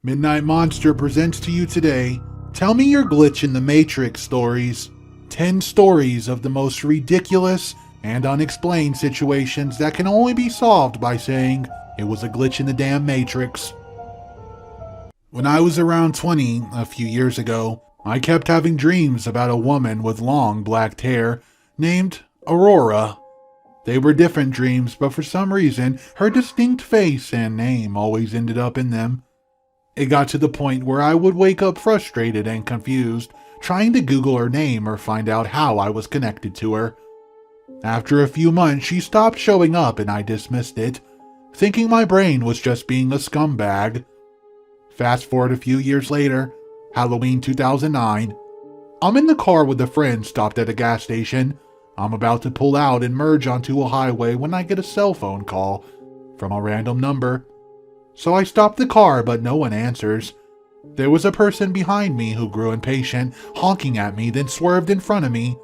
Midnight Monster presents to you today, Tell Me Your Glitch in the Matrix stories. 10 stories of the most ridiculous and unexplained situations that can only be solved by saying, it was a glitch in the damn Matrix. When I was around 20, a few years ago, I kept having dreams about a woman with long black hair named Aurora. They were different dreams, but for some reason, her distinct face and name always ended up in them. It got to the point where I would wake up frustrated and confused, trying to Google her name or find out how I was connected to her. After a few months, she stopped showing up and I dismissed it, thinking my brain was just being a scumbag. Fast forward a few years later, Halloween 2009. I'm in the car with a friend stopped at a gas station. I'm about to pull out and merge onto a highway when I get a cell phone call from a random number. So I stop the car, but no one answers. There was a person behind me who grew impatient, honking at me, then swerved in front of me,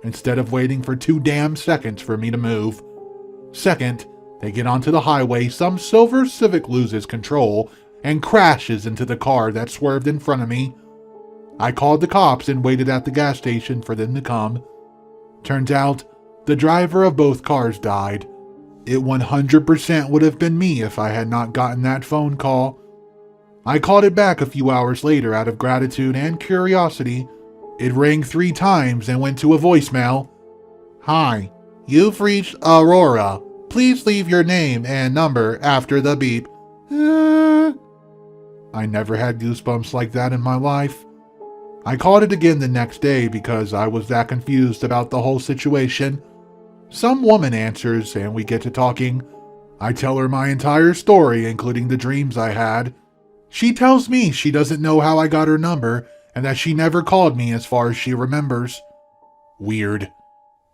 instead of waiting for 2 damn seconds for me to move. Second, they get onto the highway, some silver Civic loses control and crashes into the car that swerved in front of me. I called the cops and waited at the gas station for them to come. Turns out, the driver of both cars died. It 100% would have been me if I had not gotten that phone call. I called it back a few hours later out of gratitude and curiosity. It rang 3 times and went to a voicemail. Hi, you've reached Aurora. Please leave your name and number after the beep. I never had goosebumps like that in my life. I called it again the next day because I was that confused about the whole situation. Some woman answers and we get to talking. I tell her my entire story, including the dreams I had. She tells me she doesn't know how I got her number and that she never called me as far as she remembers. Weird.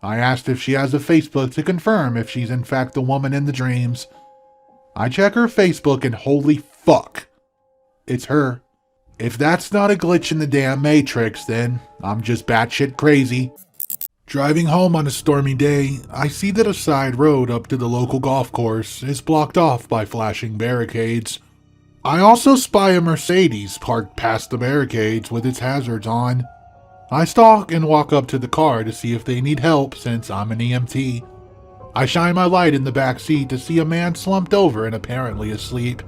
I asked if she has a Facebook to confirm if she's in fact the woman in the dreams. I check her Facebook and holy fuck, it's her. If that's not a glitch in the damn Matrix, then I'm just batshit crazy. Driving home on a stormy day, I see that a side road up to the local golf course is blocked off by flashing barricades. I also spy a Mercedes parked past the barricades with its hazards on. I stalk and walk up to the car to see if they need help since I'm an EMT. I shine my light in the back seat to see a man slumped over and apparently asleep.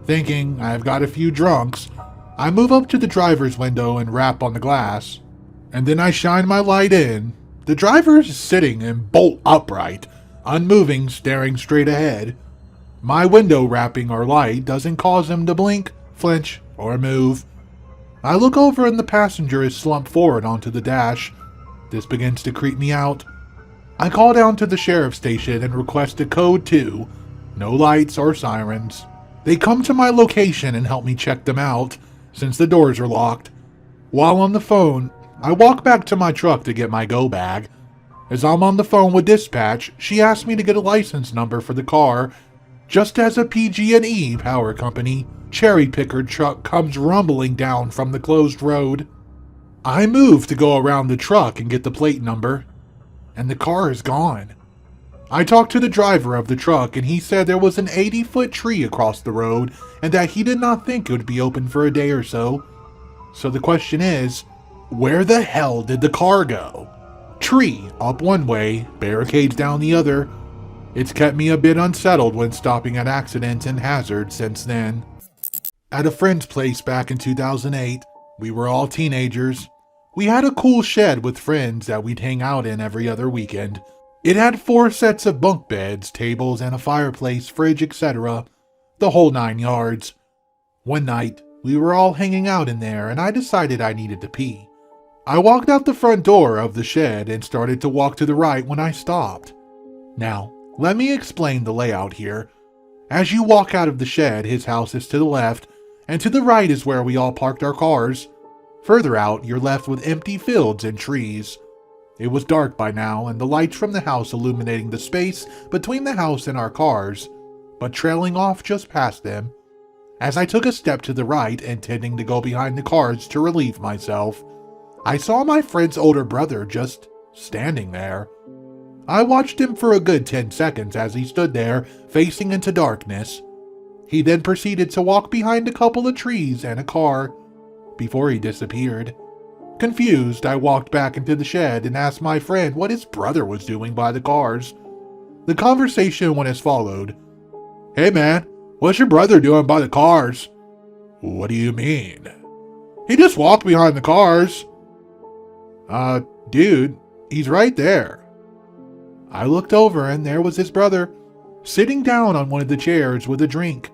Thinking I've got a few drunks, I move up to the driver's window and rap on the glass. And then I shine my light in. The driver is sitting and bolt upright, unmoving, staring straight ahead. My window rapping or light doesn't cause him to blink, flinch, or move. I look over and the passenger is slumped forward onto the dash. This begins to creep me out. I call down to the sheriff's station and request a code 2. No lights or sirens. They come to my location and help me check them out, since the doors are locked. While on the phone, I walk back to my truck to get my go bag. As I'm on the phone with dispatch, she asks me to get a license number for the car, just as a PG&E power company cherry picker truck comes rumbling down from the closed road. I move to go around the truck and get the plate number, and the car is gone. I talked to the driver of the truck and he said there was an 80-foot tree across the road and that he did not think it would be open for a day or so. So the question is, where the hell did the car go? Tree up one way, barricades down the other. It's kept me a bit unsettled when stopping at accidents and hazards since then. At a friend's place back in 2008, we were all teenagers. We had a cool shed with friends that we'd hang out in every other weekend. It had 4 sets of bunk beds, tables, and a fireplace, fridge, etc. The whole 9 yards. One night, we were all hanging out in there and I decided I needed to pee. I walked out the front door of the shed and started to walk to the right when I stopped. Now, let me explain the layout here. As you walk out of the shed, his house is to the left, and to the right is where we all parked our cars. Further out, you're left with empty fields and trees. It was dark by now, and the lights from the house illuminating the space between the house and our cars, but trailing off just past them. As I took a step to the right, intending to go behind the cars to relieve myself, I saw my friend's older brother just standing there. I watched him for a good 10 seconds as he stood there, facing into darkness. He then proceeded to walk behind a couple of trees and a car before he disappeared. Confused, I walked back into the shed and asked my friend what his brother was doing by the cars. The conversation went as followed. "Hey man, what's your brother doing by the cars?" "What do you mean?" "He just walked behind the cars." Dude, he's right there." I looked over and there was his brother, sitting down on one of the chairs with a drink.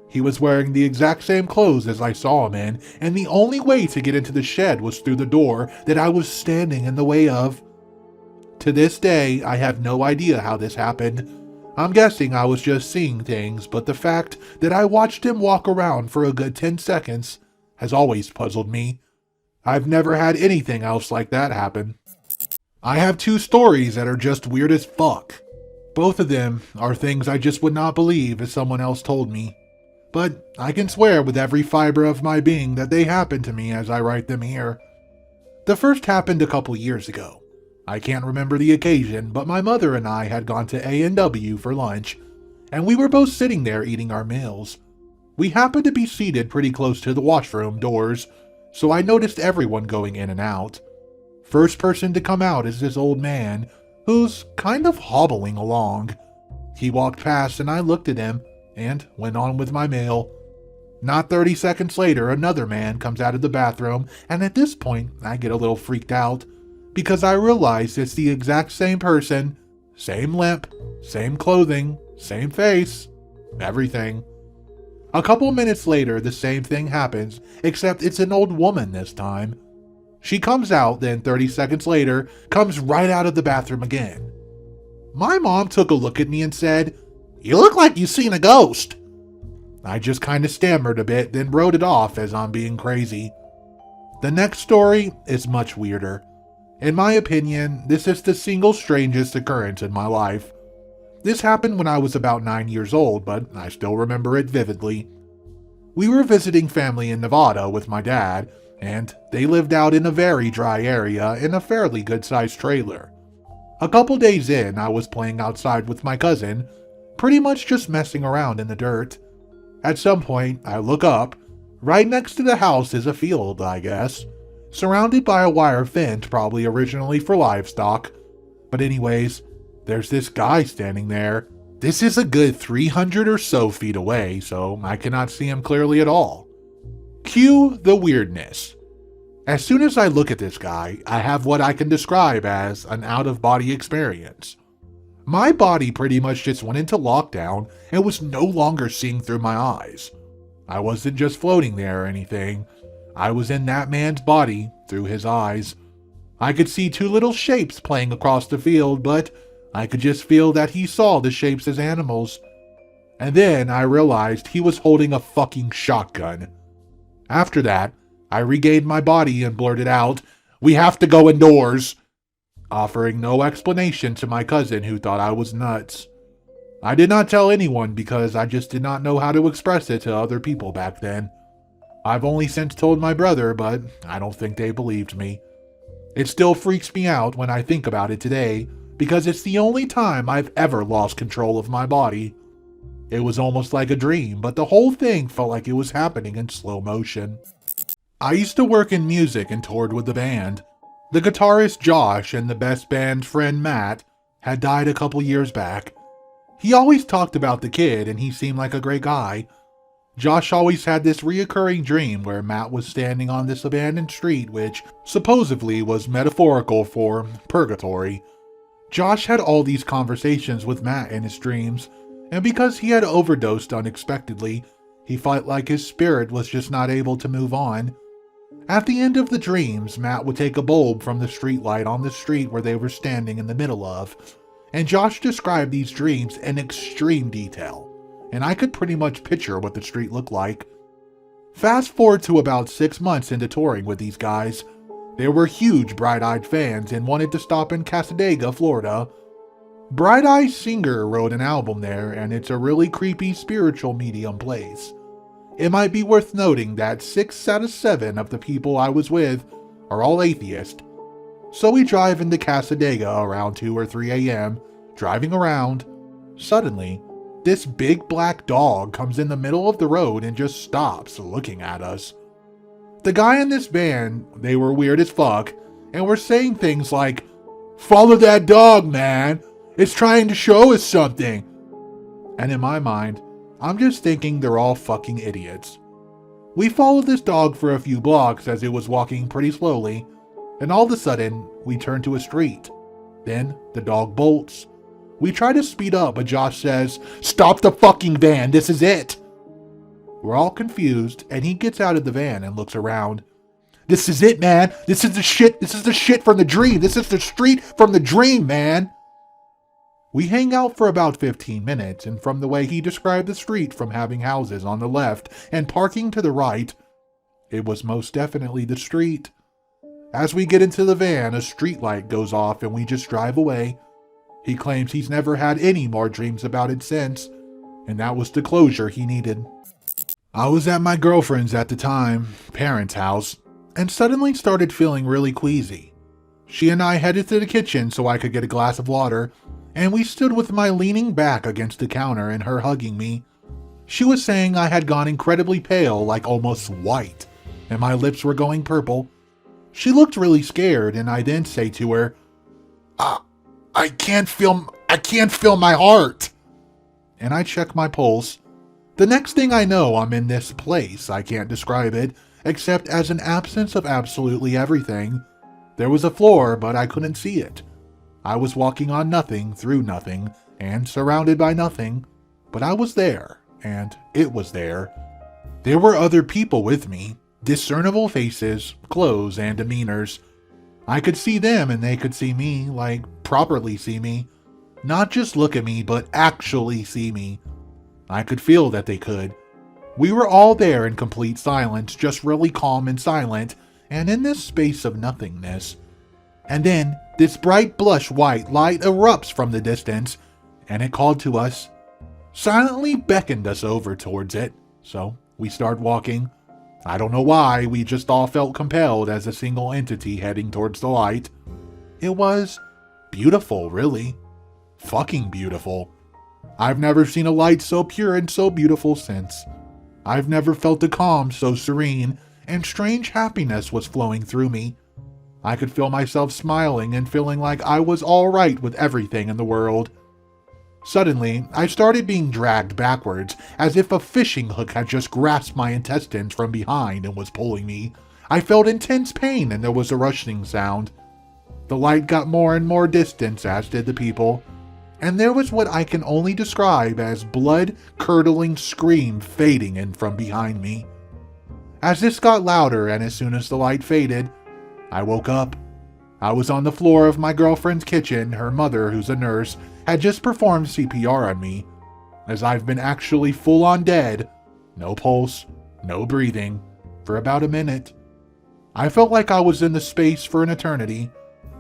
He was wearing the exact same clothes as I saw him in, and the only way to get into the shed was through the door that I was standing in the way of. To this day, I have no idea how this happened. I'm guessing I was just seeing things, but the fact that I watched him walk around for a good 10 seconds has always puzzled me. I've never had anything else like that happen. I have 2 stories that are just weird as fuck. Both of them are things I just would not believe if someone else told me. But I can swear with every fiber of my being that they happened to me as I write them here. The first happened a couple years ago. I can't remember the occasion, but my mother and I had gone to A&W for lunch, and we were both sitting there eating our meals. We happened to be seated pretty close to the washroom doors, so I noticed everyone going in and out. First person to come out is this old man, who's kind of hobbling along. He walked past and I looked at him, and went on with my meal. Not 30 seconds later, another man comes out of the bathroom, and at this point, I get a little freaked out, because I realize it's the exact same person, same limp, same clothing, same face, everything. A couple minutes later, the same thing happens, except it's an old woman this time. She comes out, then 30 seconds later, comes right out of the bathroom again. My mom took a look at me and said, "You look like you've seen a ghost." I just kind of stammered a bit, then wrote it off as I'm being crazy. The next story is much weirder. In my opinion, this is the single strangest occurrence in my life. This happened when I was about 9 years old, but I still remember it vividly. We were visiting family in Nevada with my dad, and they lived out in a very dry area in a fairly good-sized trailer. A couple days in, I was playing outside with my cousin, pretty much just messing around in the dirt. At some point, I look up. Right next to the house is a field, I guess, surrounded by a wire fence, probably originally for livestock. But anyways, there's this guy standing there. This is a good 300 or so feet away, so I cannot see him clearly at all. Cue the weirdness. As soon as I look at this guy, I have what I can describe as an out-of-body experience. My body pretty much just went into lockdown and was no longer seeing through my eyes. I wasn't just floating there or anything. I was in that man's body through his eyes. I could see 2 little shapes playing across the field, but I could just feel that he saw the shapes as animals. And then I realized he was holding a fucking shotgun. After that, I regained my body and blurted out, "We have to go indoors," offering no explanation to my cousin who thought I was nuts. I did not tell anyone because I just did not know how to express it to other people back then. I've only since told my brother, but I don't think they believed me. It still freaks me out when I think about it today, because it's the only time I've ever lost control of my body. It was almost like a dream, but the whole thing felt like it was happening in slow motion. I used to work in music and toured with the band. The guitarist Josh and the best band friend Matt had died a couple years back. He always talked about the kid and he seemed like a great guy. Josh always had this reoccurring dream where Matt was standing on this abandoned street, which supposedly was metaphorical for purgatory. Josh had all these conversations with Matt in his dreams, and because he had overdosed unexpectedly, he felt like his spirit was just not able to move on. At the end of the dreams, Matt would take a bulb from the streetlight on the street where they were standing in the middle of, and Josh described these dreams in extreme detail, and I could pretty much picture what the street looked like. Fast forward to about 6 months into touring with these guys. They were huge Bright Eyes fans and wanted to stop in Cassadaga, Florida. Bright Eyes Singer wrote an album there, and it's a really creepy spiritual medium place. It might be worth noting that 6 out of 7 of the people I was with are all atheists. So we drive into Cassadaga around 2 or 3 a.m., driving around. Suddenly, this big black dog comes in the middle of the road and just stops looking at us. The guy in this van, they were weird as fuck, and were saying things like, "Follow that dog, man. It's trying to show us something." And in my mind, I'm just thinking they're all fucking idiots. We followed this dog for a few blocks as it was walking pretty slowly, and all of a sudden, we turn to a street. Then, the dog bolts. We try to speed up, but Josh says, "Stop the fucking van, this is it." We're all confused, and he gets out of the van and looks around. "This is it, man. This is the shit from the dream. This is the street from the dream, man." We hang out for about 15 minutes, and from the way he described the street from having houses on the left and parking to the right, it was most definitely the street. As we get into the van, a street light goes off and we just drive away. He claims he's never had any more dreams about it since, and that was the closure he needed. I was at my girlfriend's at the time, parents' house, and suddenly started feeling really queasy. She and I headed to the kitchen so I could get a glass of water, and we stood with my leaning back against the counter and her hugging me. She was saying I had gone incredibly pale, like almost white, and my lips were going purple. She looked really scared, and I then say to her, I can't feel my heart." And I check my pulse. The next thing I know, I'm in this place. I can't describe it, except as an absence of absolutely everything. There was a floor, but I couldn't see it. I was walking on nothing, through nothing, and surrounded by nothing, but I was there, and it was there. There were other people with me, discernible faces, clothes, and demeanors. I could see them and they could see me, like properly see me. Not just look at me, but actually see me. I could feel that they could. We were all there in complete silence, just really calm and silent, and in this space of nothingness. And then, this bright blush white light erupts from the distance, and it called to us, silently beckoned us over towards it, so we start walking. I don't know why, we just all felt compelled as a single entity heading towards the light. It was beautiful, really. Fucking beautiful. I've never seen a light so pure and so beautiful since. I've never felt a calm so serene, and strange happiness was flowing through me. I could feel myself smiling and feeling like I was all right with everything in the world. Suddenly, I started being dragged backwards, as if a fishing hook had just grasped my intestines from behind and was pulling me. I felt intense pain and there was a rushing sound. The light got more and more distant, as did the people, and there was what I can only describe as blood-curdling scream fading in from behind me. As this got louder and as soon as the light faded, I woke up. I was on the floor of my girlfriend's kitchen. Her mother, who's a nurse, had just performed CPR on me, as I've been actually full-on dead, no pulse, no breathing, for about a minute. I felt like I was in the space for an eternity.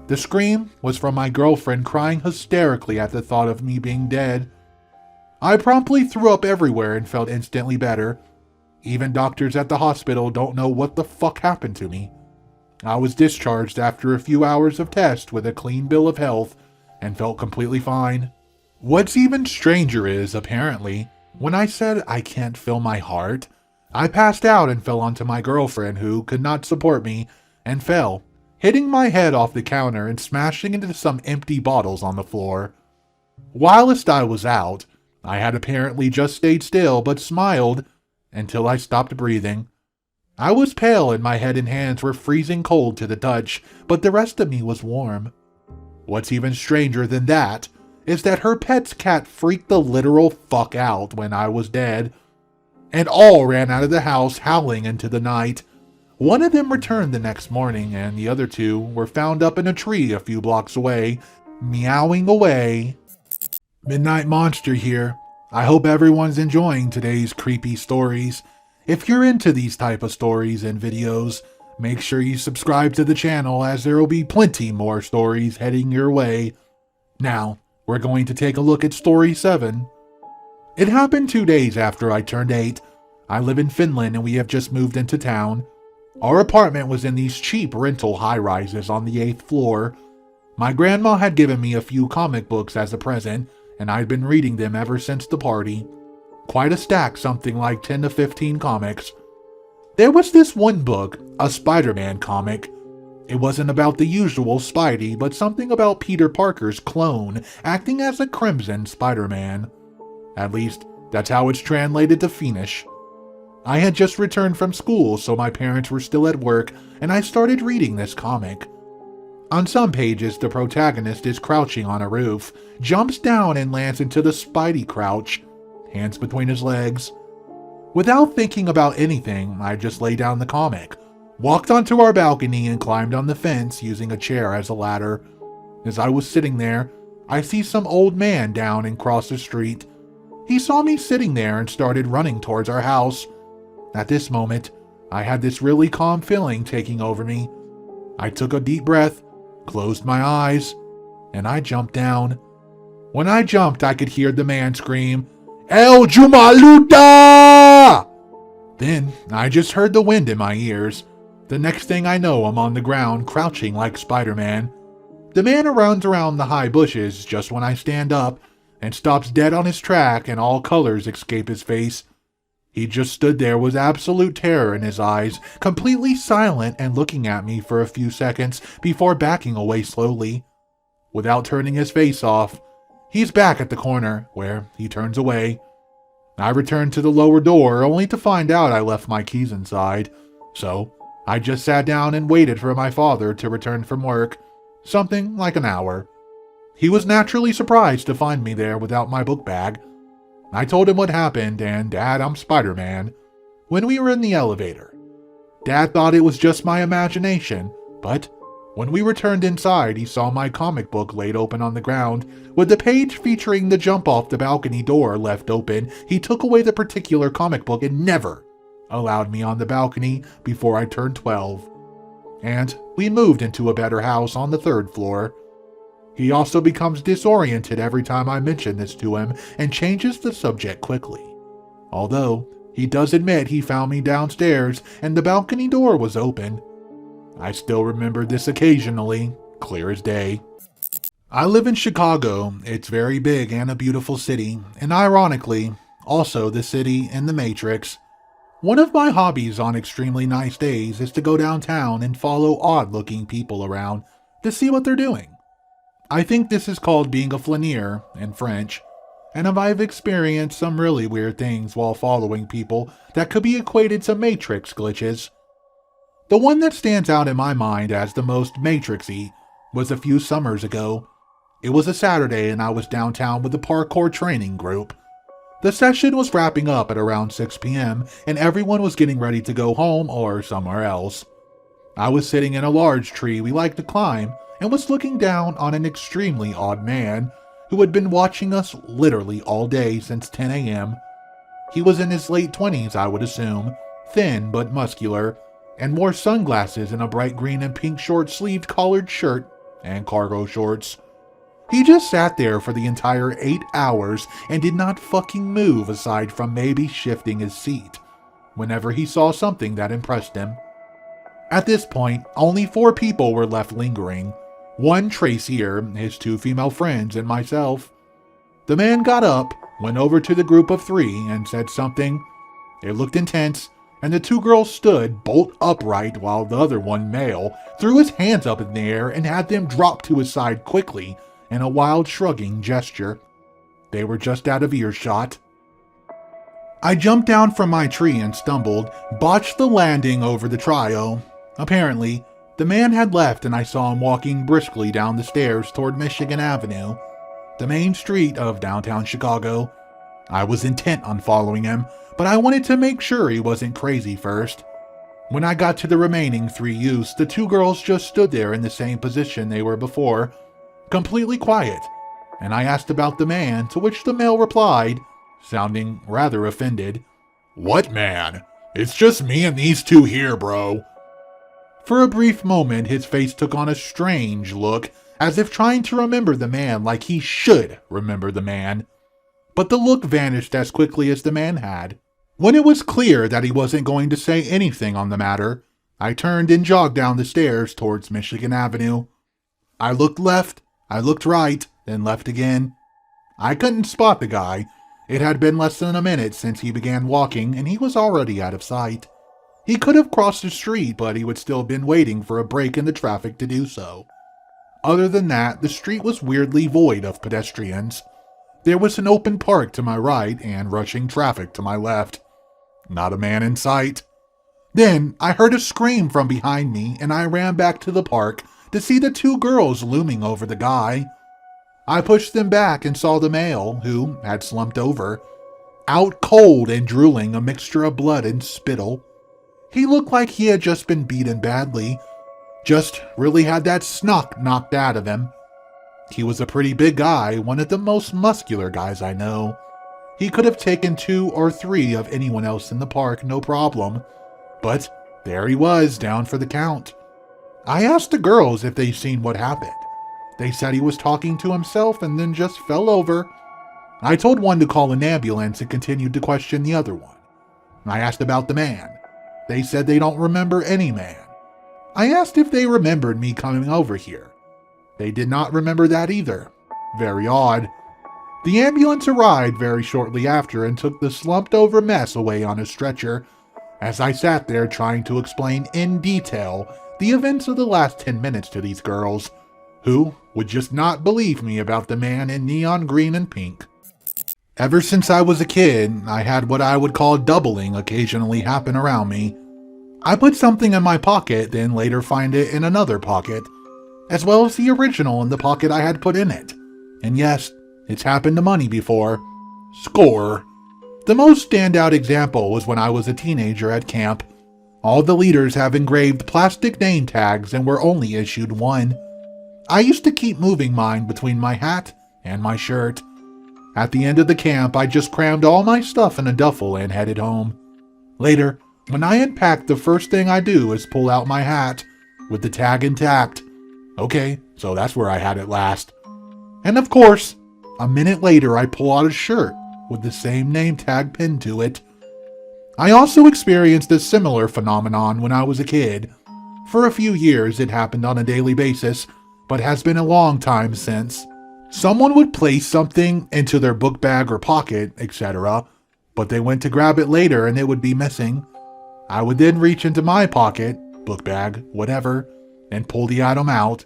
The scream was from my girlfriend crying hysterically at the thought of me being dead. I promptly threw up everywhere and felt instantly better. Even doctors at the hospital don't know what the fuck happened to me. I was discharged after a few hours of tests with a clean bill of health and felt completely fine. What's even stranger is, apparently, when I said I can't feel my heart, I passed out and fell onto my girlfriend, who could not support me, and fell, hitting my head off the counter and smashing into some empty bottles on the floor. Whilst I was out, I had apparently just stayed still but smiled until I stopped breathing. I was pale and my head and hands were freezing cold to the touch, but the rest of me was warm. What's even stranger than that is that her pet's cat freaked the literal fuck out when I was dead, and all ran out of the house howling into the night. One of them returned the next morning, and the other two were found up in a tree a few blocks away, meowing away. Midnight Monster here. I hope everyone's enjoying today's creepy stories. If you're into these type of stories and videos, make sure you subscribe to the channel, as there will be plenty more stories heading your way. Now, we're going to take a look at story 7. It happened 2 days after I turned 8. I live in Finland and we have just moved into town. Our apartment was in these cheap rental high-rises on the 8th floor. My grandma had given me a few comic books as a present, and I'd been reading them ever since the party. Quite a stack, something like 10 to 15 comics. There was this one book, a Spider-Man comic. It wasn't about the usual Spidey, but something about Peter Parker's clone acting as a Crimson Spider-Man. At least, that's how it's translated to Fiendish. I had just returned from school, so my parents were still at work, and I started reading this comic. On some pages, the protagonist is crouching on a roof, jumps down and lands into the Spidey crouch, hands between his legs. Without thinking about anything, I just laid down the comic, walked onto our balcony and climbed on the fence using a chair as a ladder. As I was sitting there, I see some old man down and cross the street. He saw me sitting there and started running towards our house. At this moment, I had this really calm feeling taking over me. I took a deep breath, closed my eyes, and I jumped down. When I jumped, I could hear the man scream, "El Jumaluta!" Then I just heard the wind in my ears. The next thing I know, I'm on the ground, crouching like Spider-Man. The man runs around the high bushes just when I stand up and stops dead on his track, and all colors escape his face. He just stood there with absolute terror in his eyes, completely silent and looking at me for a few seconds before backing away slowly. Without turning his face off, he's back at the corner, where he turns away. I returned to the lower door, only to find out I left my keys inside. So, I just sat down and waited for my father to return from work, something like an hour. He was naturally surprised to find me there without my book bag. I told him what happened, and Dad, I'm Spider-Man. When we were in the elevator, Dad thought it was just my imagination, but when we returned inside, he saw my comic book laid open on the ground. With the page featuring the jump off the balcony door left open, he took away the particular comic book and never allowed me on the balcony before I turned 12. And we moved into a better house on the 3rd floor. He also becomes disoriented every time I mention this to him and changes the subject quickly. Although, he does admit he found me downstairs and the balcony door was open. I still remember this occasionally, clear as day. I live in Chicago. It's very big and a beautiful city, and ironically, also the city in the Matrix. One of my hobbies on extremely nice days is to go downtown and follow odd-looking people around to see what they're doing. I think this is called being a flâner in French, and I've experienced some really weird things while following people that could be equated to Matrix glitches. The one that stands out in my mind as the most Matrixy was a few summers ago. It was a Saturday and I was downtown with the parkour training group. The session was wrapping up at around 6 p.m. and everyone was getting ready to go home or somewhere else. I was sitting in a large tree we like to climb and was looking down on an extremely odd man who had been watching us literally all day since 10 a.m. He was in his late 20s, I would assume, thin but muscular, and wore sunglasses and a bright green and pink short-sleeved collared shirt and cargo shorts. He just sat there for the entire 8 hours and did not fucking move aside from maybe shifting his seat whenever he saw something that impressed him. At this point, only 4 people were left lingering. 1 Trace here, his 2 female friends, and myself. The man got up, went over to the group of 3, and said something. It looked intense, and the 2 girls stood bolt upright while the other one, male, threw his hands up in the air and had them drop to his side quickly in a wild shrugging gesture. They were just out of earshot. I jumped down from my tree and stumbled, botched the landing over the trio. Apparently, the man had left and I saw him walking briskly down the stairs toward Michigan Avenue, the main street of downtown Chicago. I was intent on following him, but I wanted to make sure he wasn't crazy first. When I got to the remaining 3 youths, the 2 girls just stood there in the same position they were before, completely quiet, and I asked about the man, to which the male replied, sounding rather offended, "What man? It's just me and these 2 here, bro." For a brief moment, his face took on a strange look, as if trying to remember the man like he should remember the man. But the look vanished as quickly as the man had. When it was clear that he wasn't going to say anything on the matter, I turned and jogged down the stairs towards Michigan Avenue. I looked left, I looked right, then left again. I couldn't spot the guy. It had been less than a minute since he began walking, and he was already out of sight. He could have crossed the street, but he would still have been waiting for a break in the traffic to do so. Other than that, the street was weirdly void of pedestrians. There was an open park to my right and rushing traffic to my left. Not a man in sight. Then I heard a scream from behind me, and I ran back to the park to see the two girls looming over the guy. I pushed them back and saw the male, who had slumped over, out cold and drooling a mixture of blood and spittle. He looked like he had just been beaten badly, just really had that snuck knocked out of him. He was a pretty big guy, one of the most muscular guys I know. He could have taken 2 or 3 of anyone else in the park, no problem. But there he was, down for the count. I asked the girls if they'd seen what happened. They said he was talking to himself and then just fell over. I told one to call an ambulance and continued to question the other one. I asked about the man. They said they don't remember any man. I asked if they remembered me coming over here. They did not remember that either. Very odd. The ambulance arrived very shortly after and took the slumped over mess away on a stretcher, as I sat there trying to explain in detail the events of the last 10 minutes to these girls, who would just not believe me about the man in neon green and pink. Ever since I was a kid, I had what I would call doubling occasionally happen around me. I put something in my pocket, then later find it in another pocket, as well as the original in the pocket I had put in it. And yes, it's happened to money before. Score. The most standout example was when I was a teenager at camp. All the leaders have engraved plastic name tags and were only issued one. I used to keep moving mine between my hat and my shirt. At the end of the camp, I just crammed all my stuff in a duffel and headed home. Later, when I unpack, the first thing I do is pull out my hat with the tag intact. Okay, so that's where I had it last. And of course, a minute later I pull out a shirt with the same name tag pinned to it. I also experienced a similar phenomenon when I was a kid. For a few years it happened on a daily basis, but has been a long time since. Someone would place something into their book bag or pocket, etc., but they went to grab it later and it would be missing. I would then reach into my pocket, book bag, whatever, and pull the item out.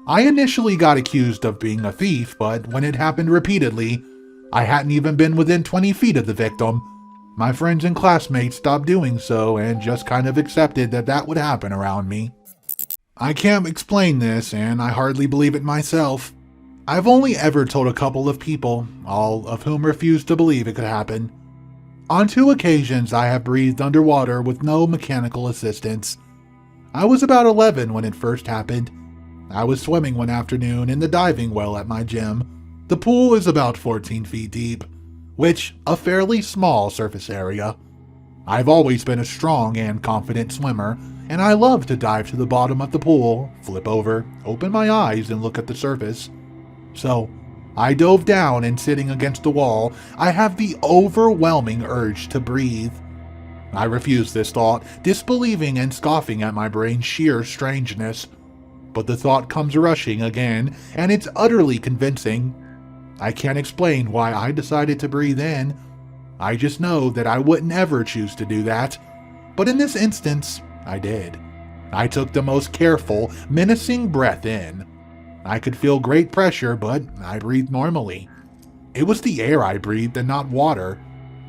I initially got accused of being a thief, but when it happened repeatedly, I hadn't even been within 20 feet of the victim. My friends and classmates stopped doing so and just kind of accepted that that would happen around me. I can't explain this, and I hardly believe it myself. I've only ever told a couple of people, all of whom refused to believe it could happen. On 2 occasions I have breathed underwater with no mechanical assistance. I was about 11 when it first happened. I was swimming one afternoon in the diving well at my gym. The pool is about 14 feet deep, which a fairly small surface area. I've always been a strong and confident swimmer, and I love to dive to the bottom of the pool, flip over, open my eyes, and look at the surface. So, I dove down, and sitting against the wall, I have the overwhelming urge to breathe. I refuse this thought, disbelieving and scoffing at my brain's sheer strangeness. But the thought comes rushing again, and it's utterly convincing. I can't explain why I decided to breathe in. I just know that I wouldn't ever choose to do that. But in this instance, I did. I took the most careful, menacing breath in. I could feel great pressure, but I breathed normally. It was the air I breathed and not water.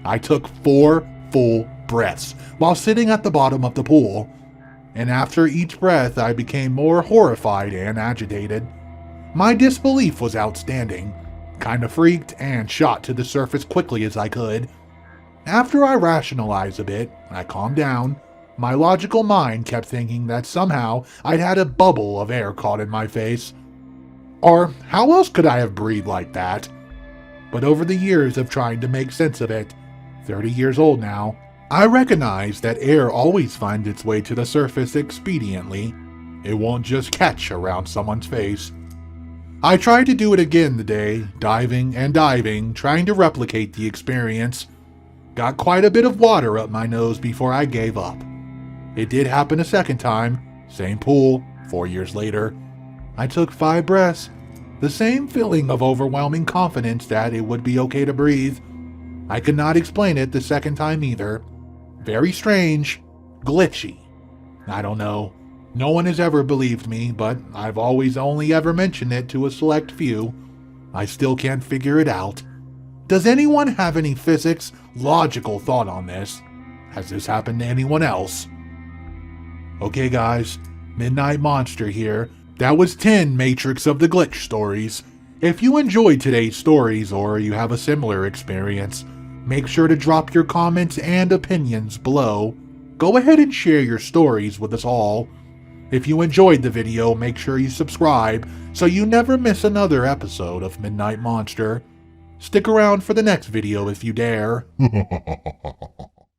I took 4 full breaths while sitting at the bottom of the pool. And after each breath, I became more horrified and agitated. My disbelief was outstanding. Kind of freaked and shot to the surface quickly as I could. After I rationalized a bit, I calmed down. My logical mind kept thinking that somehow I'd had a bubble of air caught in my face. Or how else could I have breathed like that? But over the years of trying to make sense of it, 30 years old now, I recognize that air always finds its way to the surface expediently. It won't just catch around someone's face. I tried to do it again today, diving and diving, trying to replicate the experience. Got quite a bit of water up my nose before I gave up. It did happen a second time, same pool, 4 years later. I took 5 breaths, The same feeling of overwhelming confidence that it would be okay to breathe. I could not explain it the second time either. Very strange. Glitchy. I don't know. No one has ever believed me, but I've always only ever mentioned it to a select few. I still can't figure it out. Does anyone have any physics, logical thought on this? Has this happened to anyone else? Okay guys, Midnight Monster here. That was 10 Matrix of the Glitch stories. If you enjoyed today's stories or you have a similar experience, make sure to drop your comments and opinions below. Go ahead and share your stories with us all. If you enjoyed the video, make sure you subscribe so you never miss another episode of Midnight Monster. Stick around for the next video if you dare.